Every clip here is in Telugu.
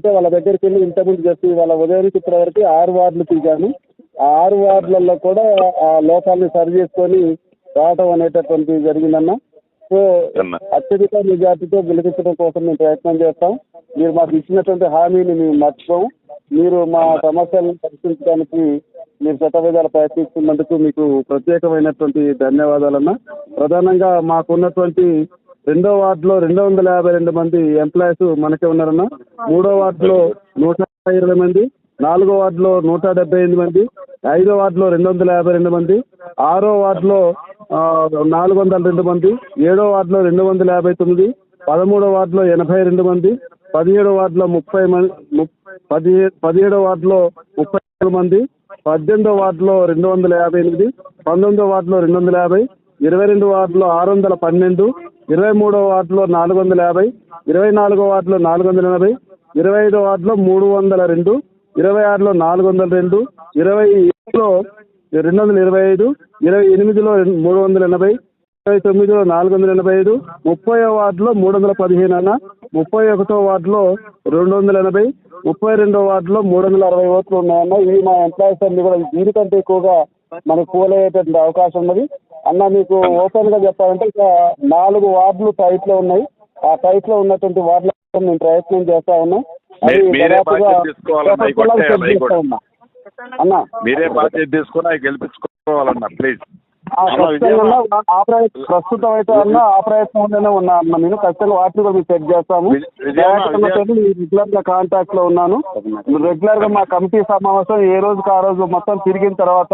ఉంటే వాళ్ళ దగ్గరికి వెళ్ళి ఇంతకుముందు చెప్పి వాళ్ళ ఉదయం నుంచి ఇప్పటి వరకు 6 వార్డులు తిరిగాను. ఆ 6 వార్డులలో కూడా ఆ లోపాలని సరి చేసుకొని రావటం అనేటటువంటిది జరిగిందన్న. సో అత్యధిక మెజార్టీతో గెలిపించడం కోసం మేము ప్రయత్నం చేస్తాం. మీరు మాకు ఇచ్చినటువంటి హామీని మేము మర్చిపోం. మీరు మా సమస్యలను పరిష్కరించడానికి మీరు శతవిధాలు ప్రయత్నిస్తున్నందుకు మీకు ప్రత్యేకమైనటువంటి ధన్యవాదాలన్న. ప్రధానంగా మాకున్నటువంటి 2వ వార్డులో 252 మంది ఎంప్లాయీస్ మనకే ఉన్నారన్న. 3వ వార్డులో 120 మంది, 4వ వార్డులో 178 మంది, 5వ వార్డులో 252 మంది, 6వ వార్డులో 402 మంది, 7వ వార్డులో 259, 13వ వార్డులో 82 మంది, 17వ వార్డులో 30 మంది, 17వ వార్డులో 33 మంది, 18వ వార్డులో 258, 19వ వార్డులో 250, 22వ వార్డులో 612, 23వ వార్డులో 450, 24వ వార్డులో 480, 25వ వార్డులో 302, 26లో 402, 27లో 225, 28లో 380, 29లో 485, 30వ వార్డులో 315 అన్న, 31వ వార్డులో 280, 32వ వార్డులో 360 ఓట్లు ఉన్నాయన్న. ఇవి మా ఎంప్లాయీస్ అన్ని కూడా దీనికంటే ఎక్కువగా మనకు పోలయ్యేటువంటి అవకాశం ఉన్నది అన్న. మీకు ఓపెన్ గా చెప్పాలంటే ఇక 4 వార్డులు టైట్ లో ఉన్నాయి. ఆ టైట్ లో ఉన్నటువంటి వార్డుల మేము ప్రయత్నం చేస్తా ఉన్నాం. అన్న మీరే బాధ్యత తీసుకుని అవి గెలిపించుకోవాలన్నా ప్లీజ్. ప్రస్తుతం అయితే అన్న ఆ ప్రయత్నంలోనే ఉన్నా అన్న. నేను ఖచ్చితంగా వాటిని కూడా చెక్ చేస్తాము. రెగ్యులర్ గా కాంటాక్ట్ లో ఉన్నాను. రెగ్యులర్ గా మా కమిటీ సమావేశం ఏ రోజుకి ఆ రోజు మొత్తం తిరిగిన తర్వాత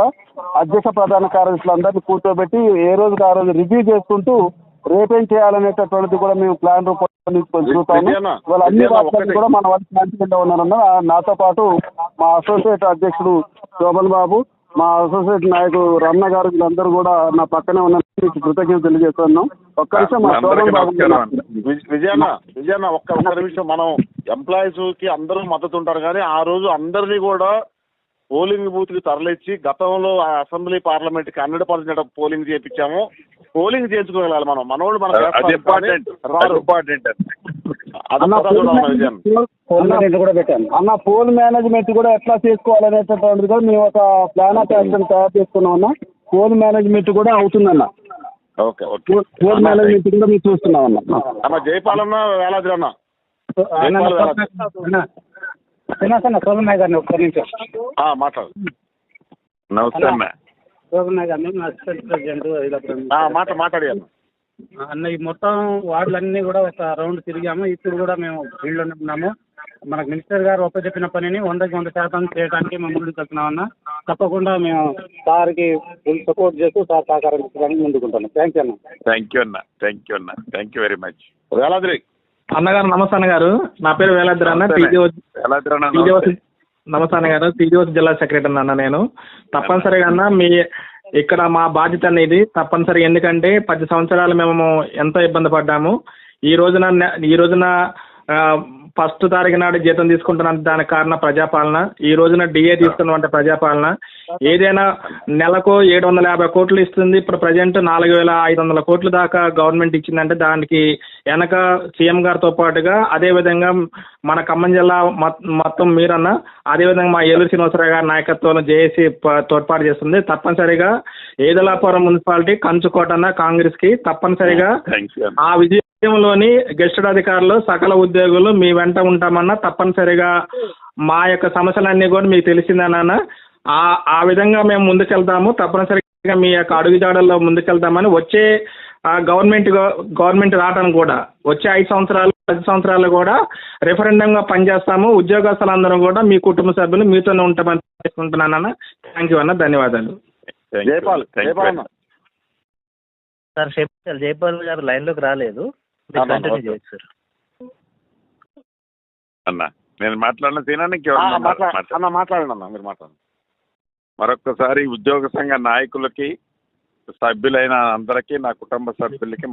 అధ్యక్ష ప్రధాన కార్యదర్శులందరినీ కూర్చోబెట్టి ఏ రోజుకి ఆ రోజు రివ్యూ చేసుకుంటూ రేపేం చేయాలనేటటువంటిది కూడా మేము ప్లాన్ రూపొందించుకొని చూస్తాము. ఇవాళ అన్ని వార్తలు కూడా మన వాళ్ళకి మంచిగా ఉన్నారన్న. నాతో పాటు మా అసోసియేట్ అధ్యక్షుడు శోభన్ బాబు, మా అసోసియేట్ నాయకుడు రమణ గారు, వీళ్ళందరూ కూడా నా పక్కనే ఉన్న కృతజ్ఞత తెలియజేస్తున్నాం. ఒక్క నిమిషం మా శోభన్ బాబు. విజయన్న ఒక్క నిమిషం. మనం ఎంప్లాయీస్ కి అందరూ మద్దతు ఉంటారు కానీ ఆ రోజు అందరినీ కూడా పోలింగ్ బూత్ కి తరలిచ్చి గతంలో అసెంబ్లీ పార్లమెంట్ కి 100% పోలింగ్ చేయించాము. పోలింగ్ చేయించుకోగలాలి మనం. మనోళ్ళు మనకు అన్న పోల్ మేనేజ్మెంట్ కూడా ఎట్లా చేసుకోవాలనేటటువంటిది కూడా మేము ఒక ప్లాన్ ఆఫ్ యాక్షన్ తయారు చేసుకున్నాం అన్న. పోల్ మేనేజ్మెంట్ కూడా అవుతుందన్న. పోల్ మేనేజ్మెంట్ కూడా మేము చూస్తున్నాం అన్న. జయపాలన్న వేలాద్రి అన్న శోభన్ నాయ్ గారిని ఒక్క నిమిషం మాట్లాడు. నమస్తే అన్న. శోభన్ నాయ్ గారిని అసిస్టెంట్ ప్రెసిడెంట్ మాట్లాడి అన్న. ఈ మొత్తం వార్డులన్నీ కూడా ఒక రౌండ్ తిరిగాము. ఇప్పుడు కూడా మేము ఫీల్డ్లోనే ఉన్నాము. మనకు మినిస్టర్ గారు ఒప్పచెప్పిన పనిని 100% చేయడానికి మేము ముందుకు వెళ్తున్నామన్న. తప్పకుండా మేము సార్కి ఫుల్ సపోర్ట్ చేస్తూ సార్ సహకారం ఇచ్చడానికి ముందుకుంటాను. థ్యాంక్ యూ అన్న. Thank you very much. Veladri అన్నగారు నమస్తే అన్నగారు. నా పేరు వేలాద్రి అన్న. నమస్తే అన్నగారు. టీజీఓసీ జిల్లా సెక్రటరీ అన్న నేను. తప్పనిసరిగా అన్న మీ ఇక్కడ మా బాధ్యత అనేది తప్పనిసరి. ఎందుకంటే 10 సంవత్సరాలు మేము ఎంతో ఇబ్బంది పడ్డాము. ఈ రోజున ఫస్ట్ తారీఖు నాడు జీతం తీసుకుంటున్నాం, దానికి కారణం ప్రజాపాలన. ఈ రోజున డిఏ తీసుకున్నామంటే ప్రజాపాలన. ఏదైనా నెలకు 750 కోట్లు ఇస్తుంది. ఇప్పుడు ప్రజెంట్ 4500 కోట్ల దాకా గవర్నమెంట్ ఇచ్చిందంటే దానికి వెనక సీఎం గారితో పాటుగా అదేవిధంగా మన ఖమ్మం జిల్లా మొత్తం మీరన్న, అదేవిధంగా మా ఏలూరు శ్రీనివాసరావు గారి నాయకత్వంలో జేఏసీ తోడ్పాటు చేస్తుంది. తప్పనిసరిగా ఏదలాపురం మున్సిపాలిటీ కంచుకోటన్న కాంగ్రెస్కి తప్పనిసరిగా ఆ విజయంలోని గెస్టెడ్ అధికారులు సకల ఉద్యోగులు మీ వెంట ఉంటామన్నా. తప్పనిసరిగా మా యొక్క సమస్యలన్నీ కూడా మీకు తెలిసిందన్న. ఆ విధంగా మేము ముందుకెళ్తాము. తప్పనిసరిగా మీ యొక్క అడుగుజాడల్లో ముందుకెళ్తామని వచ్చే గవర్నమెంట్ రావడం కూడా వచ్చే 5 సంవత్సరాలు 10 సంవత్సరాలు కూడా రెఫరెండంగా పనిచేస్తాము. ఉద్యోగస్తులందరూ కూడా మీ కుటుంబ సభ్యులు మీతోనే ఉంటామని చేసుకుంటున్నానన్న. థ్యాంక్ యూ అన్న. ధన్యవాదాలు. సార్ జైపాల్ గారు లైన్లోకి రాలేదు. సార్ అన్న నేను మాట్లాడిన తినడానికి మాట్లాడండి అన్న. మీరు మాట్లాడండి. మరొకసారి ఉద్యోగ సంఘ నాయకులకి సభ్యులైన అందరికీ నా కుటుంబ సభ్యులకి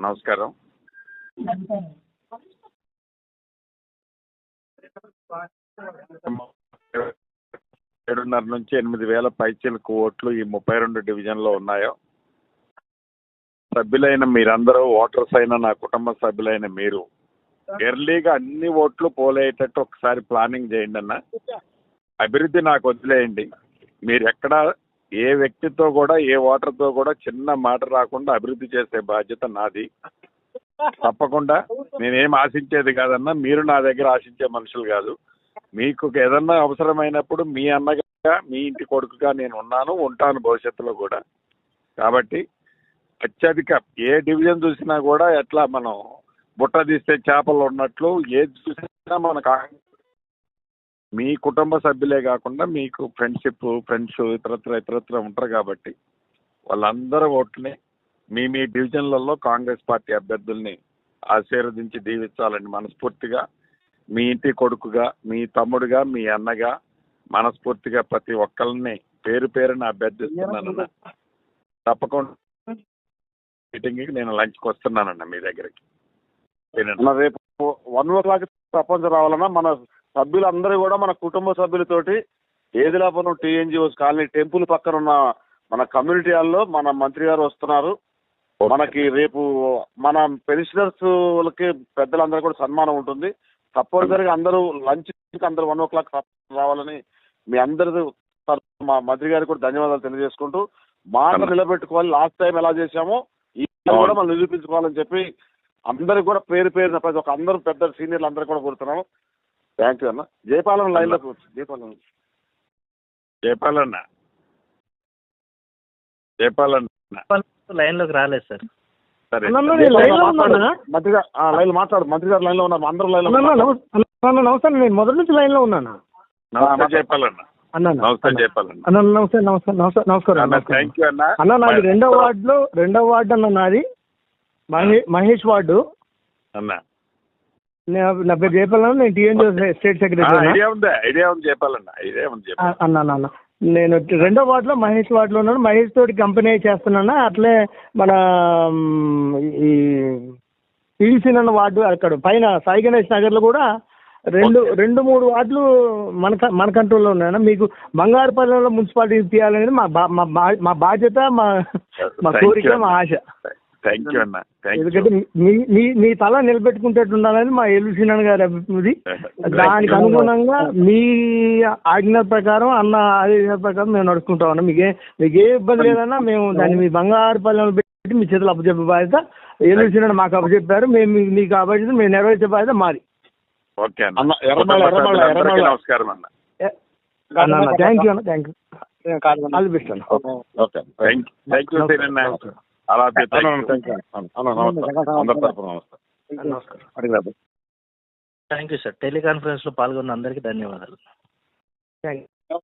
నమస్కారం. ఏడున్నర నుంచి 8,000 పైచీలకు ఓట్లు ఈ 32 డివిజన్లో ఉన్నాయో సభ్యులైన మీరందరూ, ఓటర్స్ అయిన నా కుటుంబ సభ్యులైన మీరు ఎర్లీగా అన్ని ఓట్లు పోలేటట్టు ఒకసారి ప్లానింగ్ చేయండి అన్న. అభివృద్ధి నాకు వదిలేయండి. మీరు ఎక్కడ ఏ వ్యక్తితో కూడా ఏ ఓటర్తో కూడా చిన్న మాట రాకుండా అభివృద్ధి చేసే బాధ్యత నాది. తప్పకుండా నేనేం ఆశించేది కాదన్నా, మీరు నా దగ్గర ఆశించే మనుషులు కాదు. మీకు ఏదన్నా అవసరమైనప్పుడు మీ అన్నగా మీ ఇంటి కొడుకుగా నేను ఉన్నాను, ఉంటాను భవిష్యత్తులో కూడా. కాబట్టి అత్యధిక ఏ డివిజన్ చూసినా కూడా ఎట్లా మనం బుట్ట తీస్తే చేపలు ఉన్నట్లు ఏది చూసినా మనకు మీ కుటుంబ సభ్యులే కాకుండా మీకు ఫ్రెండ్స్ ఇతరత్ర ఉంటారు. కాబట్టి వాళ్ళందరూ ఓట్లని మీ డివిజన్లలో కాంగ్రెస్ పార్టీ అభ్యర్థుల్ని ఆశీర్వదించి దీవించాలని మనస్ఫూర్తిగా మీ ఇంటి కొడుకుగా, మీ తమ్ముడుగా, మీ అన్నగా మనస్ఫూర్తిగా ప్రతి ఒక్కరిని పేరు పేరున అభ్యర్థిస్తున్నానన్న. తప్పకుండా మీటింగ్కి నేను లంచ్కి వస్తున్నానన్న మీ దగ్గరికి. రేపు 1 o'clock ప్రపంచం రావాలన్నా మన సభ్యులందరూ కూడా మన కుటుంబ సభ్యులతోటి ఏదిలాపురం టీఎన్జిఓస్ కాలనీ టెంపుల్ పక్కన ఉన్న మన కమ్యూనిటీ హాల్లో మన మంత్రి గారు వస్తున్నారు. మనకి రేపు మన పెన్షనర్స్కి పెద్దలందరూ కూడా సన్మానం ఉంటుంది. తప్పనిసరిగా అందరూ లంచ్కి అందరూ 1 o'clock రావాలని మీ అందరి మా మంత్రి గారికి కూడా ధన్యవాదాలు తెలియజేసుకుంటూ, మాట నిలబెట్టుకోవాలి. లాస్ట్ టైం ఎలా చేశామో ఈ కూడా మనం నిరూపించుకోవాలని చెప్పి అందరికి కూడా పేరు పేరున ప్రతి ఒక్క అందరూ పెద్ద సీనియర్లు అందరూ కూడా కోరుతున్నాము. థ్యాంక్ యూ అన్న. జయపాలెం లైన్లోకి వచ్చి జయపాలెం లైన్లోకి రాలేదు సార్. సరే మంత్రి గారు లైన్ మాట్లాడు. మంత్రి గారు లైన్లో ఉన్నారు, అందరూ లైన్లో. నమస్తే, నేను మొదటి నుంచి లైన్లో ఉన్నాను. నమస్తే జయపాలన్న. నమస్తే జయపాలన్న. నమస్కారం. థ్యాంక్ యూ అన్న. అన్న నాది రెండవ వార్డు అన్న, నాది మహేష్ వార్డు అన్న. నా పేరు జయపాలన్న, నేను టీఎన్జీ స్టేట్ సెక్రటరీ. ఐడియా ఉంది జయపాలన్న. అన్న నేను రెండో వార్డులో మహేష్ వార్డులో ఉన్నాను. మహేష్ తోటి కంపెనీ చేస్తున్నాను. అట్లే మన ఈ టీసీన్ అన్న వార్డు అక్కడ పైన సాయి గణేష్ నగర్లో కూడా 2-3 వార్డులు మన కంట్రోల్లో ఉన్నాయన్న. మీకు బంగారుపల్లిలో మున్సిపాలిటీ తీయాలనేది మా బాధ్యత, మా కోరిక, మా ఆశ. థ్యాంక్ యూ అన్న. ఎందుకంటే మీ తల నిలబెట్టుకుంటట్టు ఉండాలని మా ఎల్లుసీనన్ గారి అభివృద్ధి. దానికి అనుగుణంగా మీ ఆజ్ఞ ప్రకారం, అన్న ఆదేశాల ప్రకారం మేము నడుచుకుంటాం అన్న. మీకే ఇబ్బంది లేదన్నా, మేము దాన్ని మీ బంగారుపల్లిలో పెట్టి మీ చేతులు అప్పచెప్పే బాధ్యత ఎల్లుసీనన్ మాకు అప్పచెప్పారు. మేము మీకు ఆ బాధ్యత మేము నెరవేర్చే బాధ్యత మాది. ఓకే అన్న. నమస్కారం అన్న. థ్యాంక్ యూ అన్న. Thank you. All the best అన్న. ఓకే, థ్యాంక్ యూ అలా. Thank you sir. టెలికాన్ఫరెన్స్లో పాల్గొన్న అందరికీ ధన్యవాదాలు. Thank you.